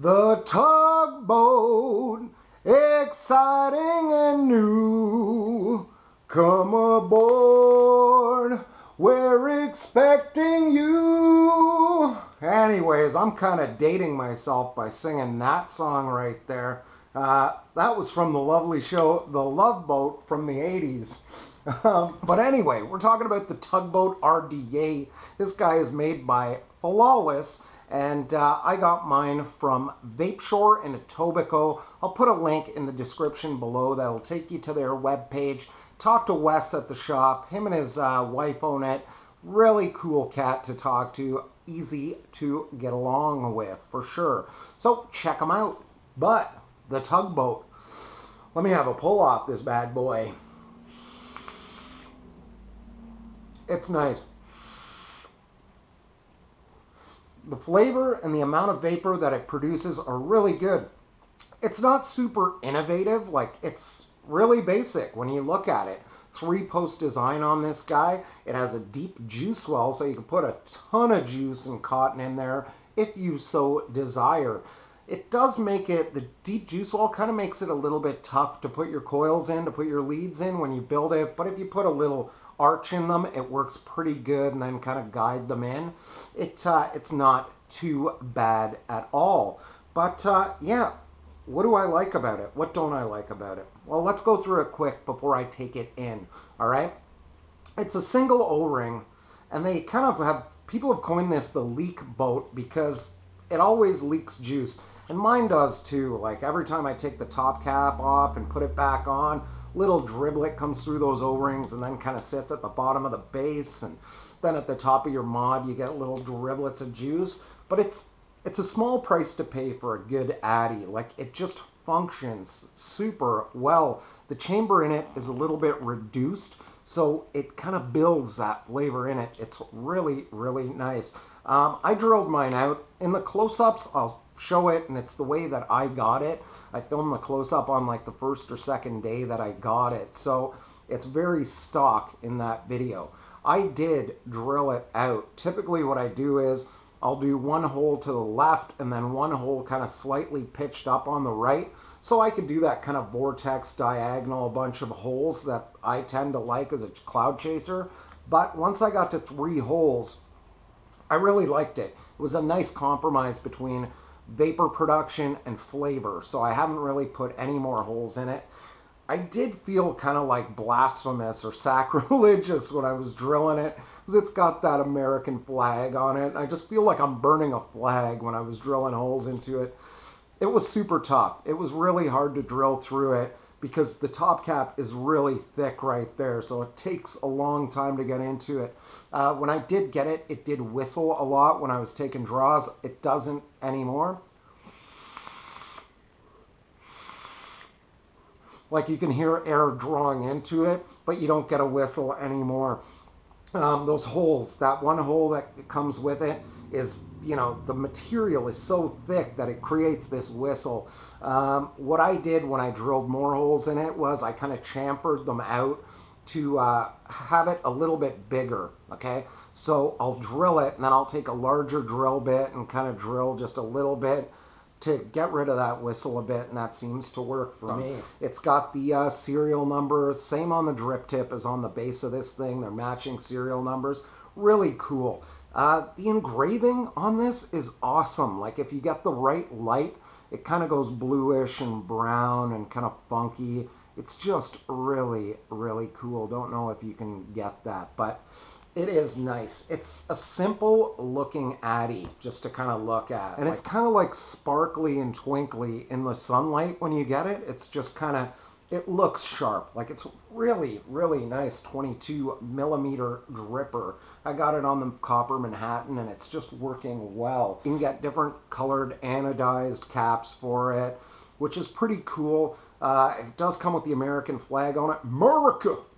The tugboat, exciting and new. Come aboard, we're expecting you. Anyways, I'm kind of dating myself by singing that song right there. That was from the lovely show, The Love Boat from the 80s. But anyway, we're talking about the Tugboat RDA. This guy is made by Flawless, and I got mine from Vape Shore in Etobicoke. I'll put a link in the description below that'll take you to their webpage. Talk to Wes at the shop. Him and his wife own it. Really cool cat to talk to. Easy to get along with, for sure. So check them out. But the Tugboat. Let me have a pull off this bad boy. It's nice. The flavor and the amount of vapor that it produces are really good. It's not super innovative, like it's really basic when you look at it. 3-post design on this guy. It has a deep juice well, so you can put a ton of juice and cotton in there if you so desire. It does make it, the deep juice well kind of makes it a little bit tough to put your coils in, to put your leads in when you build it, but if you put a little arch in them, it works pretty good, and then kind of guide them in. It's not too bad at all. But yeah, what do I like about it? What don't I like about it? Well, let's go through it quick before I take it in, all right? It's a single O-ring, and they kind of have, people have coined this the leak boat because it always leaks juice. And mine does too. Like every time I take the top cap off and put it back on, little driblet comes through those O-rings and then kind of sits at the bottom of the base, and then at the top of your mod you get little driblets of juice. But it's a small price to pay for a good atty. Like it just functions super well. The chamber in it is a little bit reduced, so it kind of builds that flavor in it. It's really, really nice. I drilled mine out. In the close-ups, I'll show it, and it's the way that I got it. I filmed the close-up on like the first or second day that I got it, so it's very stock in that video. I did drill it out. Typically what I do is I'll do one hole to the left and then one hole kind of slightly pitched up on the right, so I could do that kind of vortex diagonal, a bunch of holes that I tend to like as a cloud chaser. But once I got to 3 holes, I really liked it. It was a nice compromise between vapor production and flavor, so I haven't really put any more holes in it. I did feel kind of like blasphemous or sacrilegious when I was drilling it, because it's got that American flag on it. I just feel like I'm burning a flag when I was drilling holes into it. It was super tough. It was really hard to drill through it because the top cap is really thick right there, so it takes a long time to get into it. When I did get it, it did whistle a lot when I was taking draws. It doesn't anymore. Like you can hear air drawing into it, but you don't get a whistle anymore. Those holes, that one hole that comes with it is, you know, the material is so thick that it creates this whistle. What I did when I drilled more holes in it was I kind of chamfered them out to have it a little bit bigger, okay? So I'll drill it, and then I'll take a larger drill bit and kind of drill just a little bit to get rid of that whistle a bit, and that seems to work for me. It's got the serial number, same on the drip tip as on the base of this thing. They're matching serial numbers. Really cool. The engraving on this is awesome. Like if you get the right light, it kind of goes bluish and brown and kind of funky. It's just really, really cool. Don't know if you can get that, but it is nice. It's a simple looking atty just to kind of look at. And it's kind of like sparkly and twinkly in the sunlight when you get it. It's just kind of, it looks sharp. Like it's really, really nice 22 millimeter dripper. I got it on the Copper Manhattan and it's just working well. You can get different colored anodized caps for it, which is pretty cool. It does come with the American flag on it.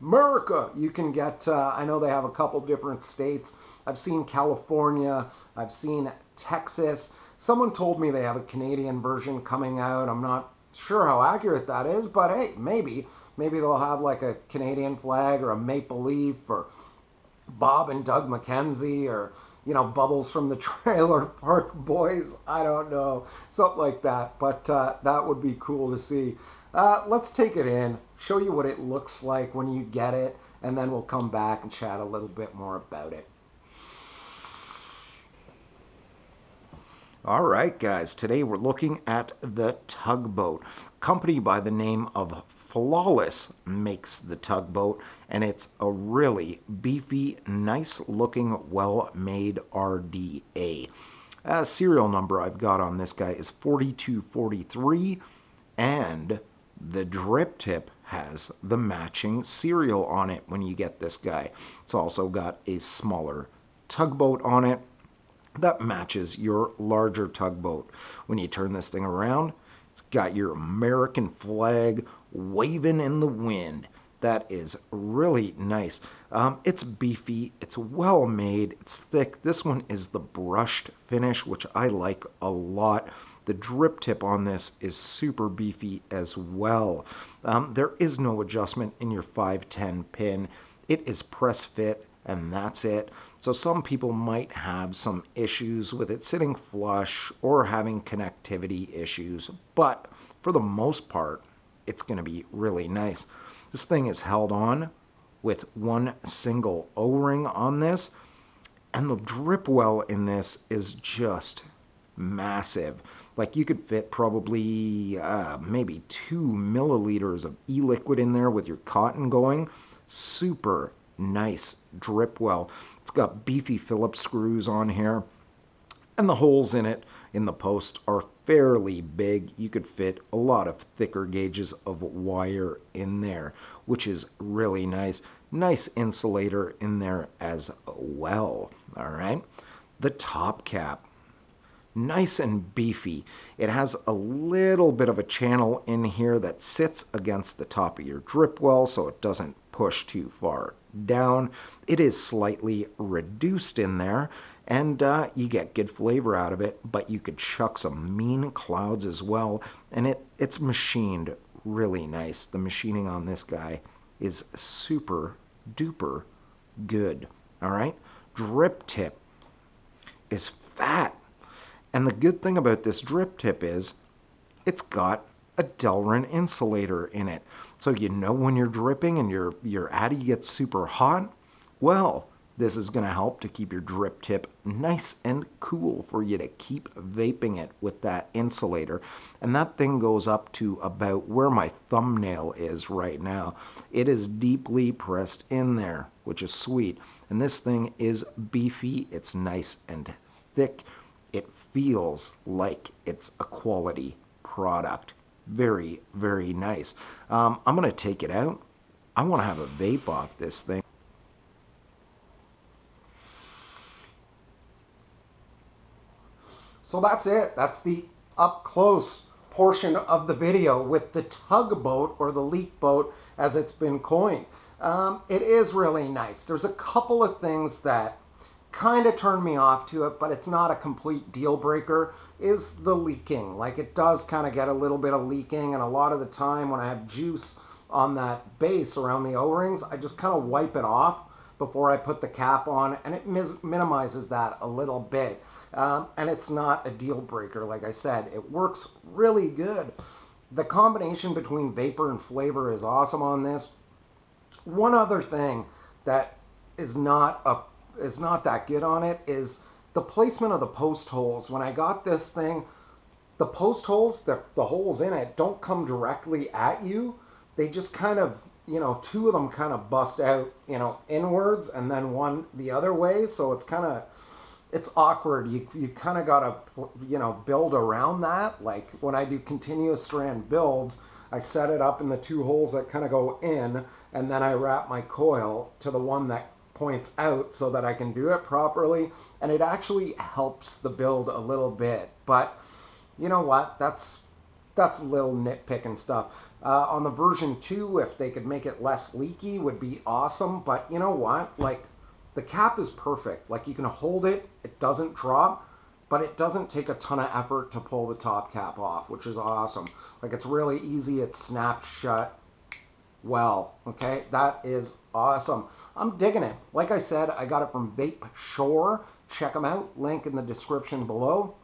America! You can get, I know they have a couple different states. I've seen California. I've seen Texas. Someone told me they have a Canadian version coming out. I'm not sure how accurate that is, but hey, maybe. Maybe they'll have like a Canadian flag or a maple leaf or Bob and Doug McKenzie or Bubbles from the Trailer Park Boys. I don't know, something like that. But that would be cool to see. Let's take it in, show you what it looks like when you get it, and then we'll come back and chat a little bit more about it. All right, guys, today we're looking at the Tugboat. A company by the name of Flawless makes the Tugboat, and it's a really beefy, nice-looking, well-made RDA. Serial number I've got on this guy is 4243, and the drip tip has the matching serial on it when you get this guy. It's also got a smaller tugboat on it that matches your larger tugboat. When you turn this thing around, it's got your American flag waving in the wind. That is really nice. It's beefy, it's well made, it's thick. This one is the brushed finish, which I like a lot. The drip tip on this is super beefy as well. There is no adjustment in your 510 pin. It is press fit, and that's it. So some people might have some issues with it sitting flush or having connectivity issues, but for the most part, it's going to be really nice. This thing is held on with one single O-ring on this, and the drip well in this is just massive. Like, you could fit probably maybe 2 milliliters of e-liquid in there with your cotton going. Super nice drip well. It's got beefy Phillips screws on here, and the holes in it in the post are fairly big. You could fit a lot of thicker gauges of wire in there, which is really nice. Nice insulator in there as well. All right, the top cap, nice and beefy. It has a little bit of a channel in here that sits against the top of your drip well so it doesn't push too far down. It is slightly reduced in there, and you get good flavor out of it, but you could chuck some mean clouds as well, and it's machined really nice. The machining on this guy is super duper good. All right, drip tip is fat, and the good thing about this drip tip is it's got a Delrin insulator in it. So when you're dripping and your atty gets super hot, well, this is going to help to keep your drip tip nice and cool for you to keep vaping it with that insulator. And that thing goes up to about where my thumbnail is right now. It is deeply pressed in there, which is sweet. And this thing is beefy. It's nice and thick. It feels like it's a quality product. Very, very nice. I'm going to take it out. I want to have a vape off this thing. So that's it. That's the up close portion of the video with the Tugboat, or the leak boat as it's been coined. It is really nice. There's a couple of things that kind of turned me off to it, but it's not a complete deal breaker, is the leaking. Like, it does kind of get a little bit of leaking, and a lot of the time when I have juice on that base around the O-rings, I just kind of wipe it off before I put the cap on, and it minimizes that a little bit. And it's not a deal breaker. Like I said, it works really good. The combination between vapor and flavor is awesome on this. One other thing that is not that good on it is the placement of the post holes. When I got this thing, the post holes, the holes in it, don't come directly at you. They just kind of, two of them kind of bust out, inwards, and then one the other way. So it's awkward. You kind of got to, build around that. Like, when I do continuous strand builds, I set it up in the two holes that kind of go in, and then I wrap my coil to the one that points out so that I can do it properly, and it actually helps the build a little bit. But you know what, that's a little nitpicking stuff. On the version 2, if they could make it less leaky, would be awesome. But you know what, like, the cap is perfect. Like, you can hold it, it doesn't drop, but it doesn't take a ton of effort to pull the top cap off, which is awesome. Like, it's really easy, it snaps shut well. Okay, that is awesome. I'm digging it. Like I said, I got it from Vape Shore. check them out. Link in the description below.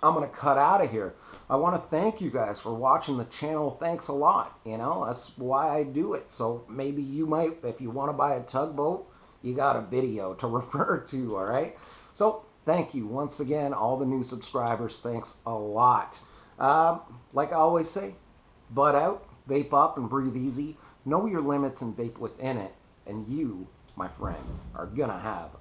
I'm going to cut out of here. I want to thank you guys for watching the channel. Thanks a lot. You know, that's why I do it. So maybe you might, if you want to buy a tugboat, you got a video to refer to, all right? So thank you once again, all the new subscribers. Thanks a lot. Like I always say, butt out, vape up, and breathe easy. Know your limits and vape within it. And you, my friend, are going to have